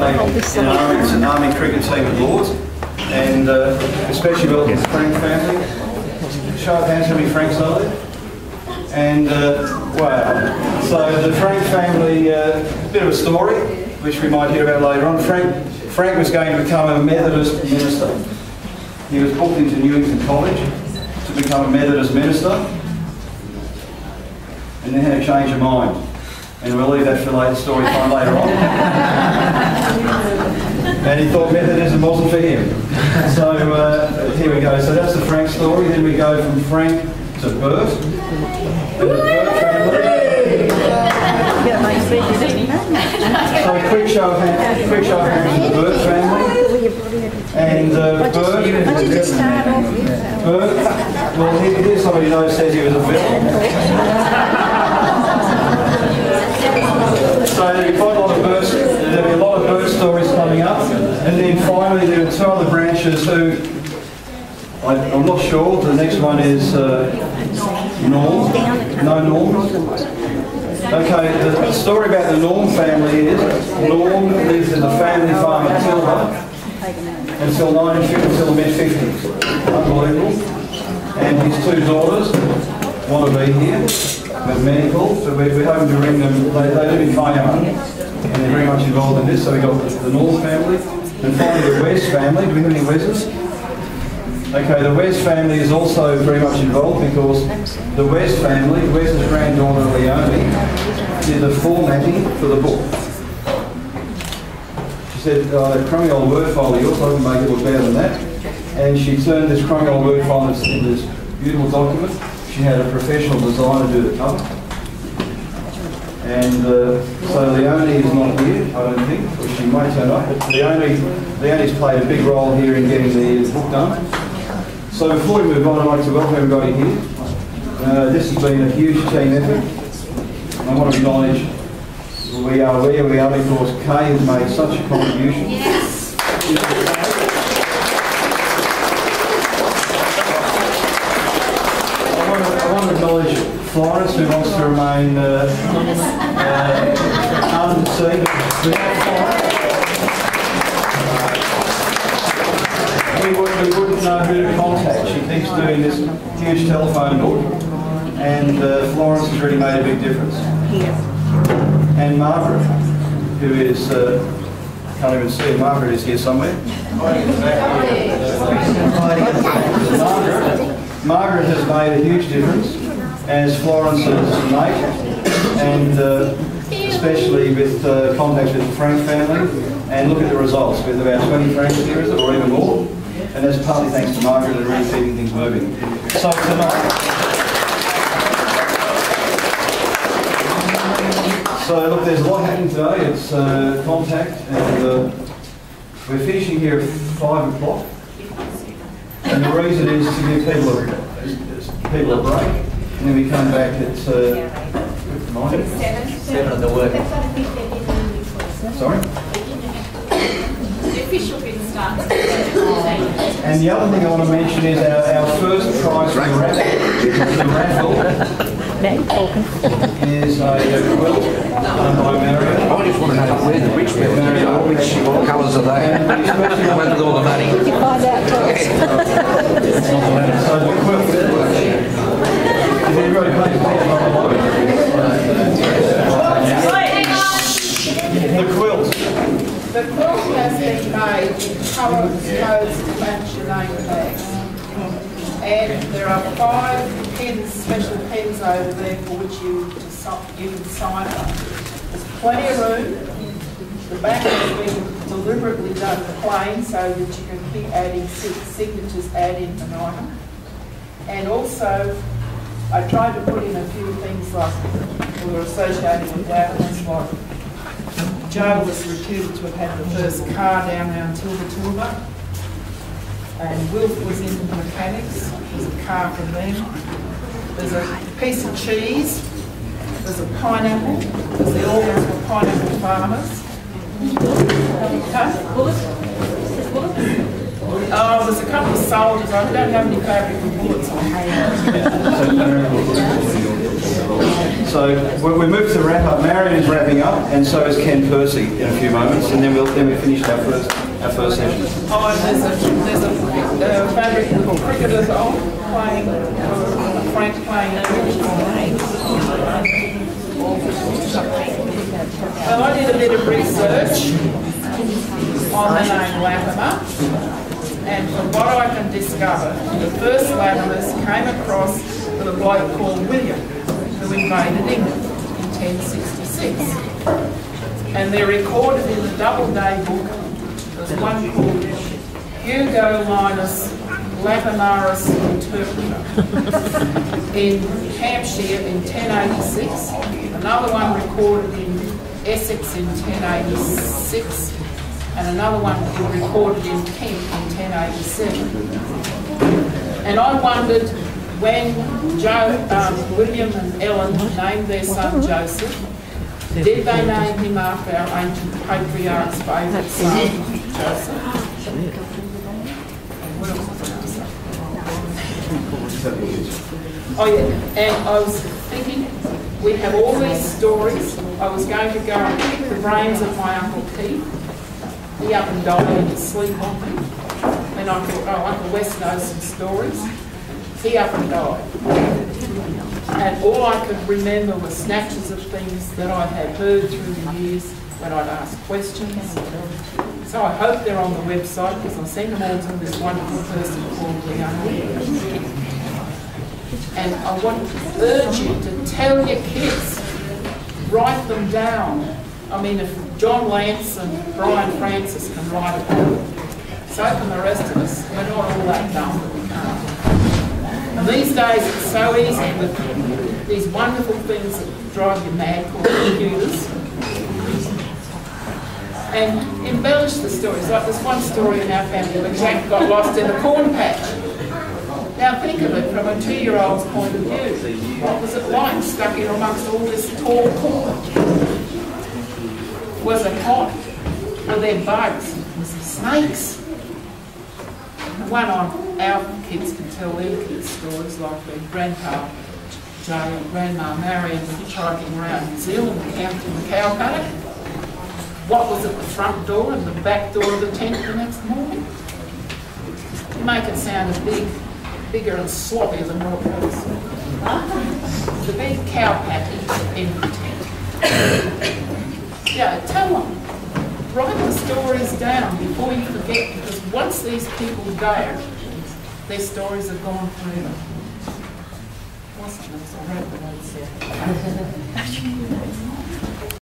played in an army cricket team at Lords, and especially well with the Frank family. Show of hands, how many Franks are there? And wow. So the Frank family, bit of a story, which we might hear about later on. Frank was going to become a Methodist minister. He was booked into Newington College to become a Methodist minister, and then had a change of mind. And we'll leave that for later story time later on. And he thought Methodism wasn't for him. So here we go. So that's the Frank story. Then we go from Frank to Bert. And the Bert family. So a quick show of hands to the Bert family. And Bert, well, here's somebody who knows says he was a villain. So there'll be quite a lot of Bert stories coming up. And then finally there are two other branches who, I'm not sure, the next one is Norm. No Norm? Okay, the story about the Norm family is, Norm lived in the family farm at Tilda until the mid-50s. Unbelievable. And his two daughters want to be here with medical, so we're hoping to ring them. They live in Kiama, and they're very much involved in this. So we've got the North family, and finally the West family. Do we have any Weses? Okay, the West family is also very much involved because the West family, Wes's granddaughter Leonie, did the formatting for the book. She said, the crummy old word file of yours, I can make it look better than that. And she turned this crummy old word file into this beautiful document. She had a professional designer do the cover. And so Leonie is not here, I don't think, or she may turn up, but Leonie's played a big role here in getting the book done. So before we move on, I'd like to welcome everybody here. This has been a huge team effort. I want to acknowledge we are where we are because Kay has made such a contribution. Yes. I want to acknowledge Florence, who wants to remain unseen. We wouldn't know who to contact. She keeps doing this huge telephone book, and Florence has really made a big difference. And Margaret, who is, can't even see, Margaret is here somewhere. Margaret has made a huge difference as Florence's mate, and especially with contacts with the Frank family. And look at the results, with about 20 Franks here, is it, or even more. And that's partly thanks to Margaret and really keeping things moving. So tonight, look, there's a lot happening today. It's contact, and we're finishing here at 5 o'clock. And the reason is to give people a break, and then we come back at 9. 7 of the work. Sorry? Official bit starts. And the other thing I want to mention is our first prize for the raffle is a quilt done by Mario. I just want to know where the rich people are, which colours are they? Where did all the money? Did you find out first? So the quilt. Is everybody paying attention? The quilt. The quilt has been made in colours, codes to match your name tags. And there are 5 pens, special pens over there for which you can sign up. There's plenty of room. The back has been deliberately done plain so that you can keep adding signatures, add in an item. And also, I tried to put in a few things like we were associated with Downlands, like Joe was reputed to have had the first car down around Tilba. And Wilf was into mechanics. There's a car from them. There's a piece of cheese. There's a pineapple. There's the organs for pineapple farmers. Oh, there's a couple of soldiers. I don't have any fabric and bullets on hand. So we move to the wrap up. Marion is wrapping up, and so is Ken Percy in a few moments, and then we finish our first session. Oh, and there's a favourite little cricketers on playing, Frank playing. So I did a bit of research on the name Latimer, and from what I can discover, the first Latimers came across with a bloke called William, who invaded England in 1066. And they're recorded in the Doubleday book. There's one called Hugo Linus Latimerus Interpreter in Hampshire in 1086, another one recorded in Essex in 1086, and another one recorded in Kent in 1087. And I wondered when William and Ellen named their son Joseph, did they name him after our ancient patriarch's favourite son, Joseph? Oh yeah, and I was thinking, we have all these stories. I was going to go and pick the brains of my Uncle Keith. He up and died in his sleep on me. And I thought, oh, Uncle West knows some stories. He up and died. And all I could remember were snatches of things that I had heard through the years when I'd ask questions. So I hope they're on the website, because I sent them all to this wonderful person called Leanne. And I want to urge you to tell your kids, write them down. I mean, if John Lance and Brian Francis can write it down, so can the rest of us. We're not all that dumb that we can't. And these days it's so easy with these wonderful things that drive you mad called computers. And embellish the stories. Like there's one story in our family where Jack got lost in a corn patch. Now think of it from a 2-year-old's point of view. What was it like stuck in amongst all this tall corn? Was it hot? Were there bugs? Was there snakes? One on our kids can tell their kids stories like their Grandpa Joe and Grandma Marion hitchhiking around New Zealand and counting the cow paddock. What was at the front door and the back door of the tent the next morning? You make it sound as bigger and sloppier than what it was. The big cow patty in the tent. Yeah, tell them. Write the stories down before you forget, because once these people go, their stories are gone forever. Wasn't it? I read the notes there.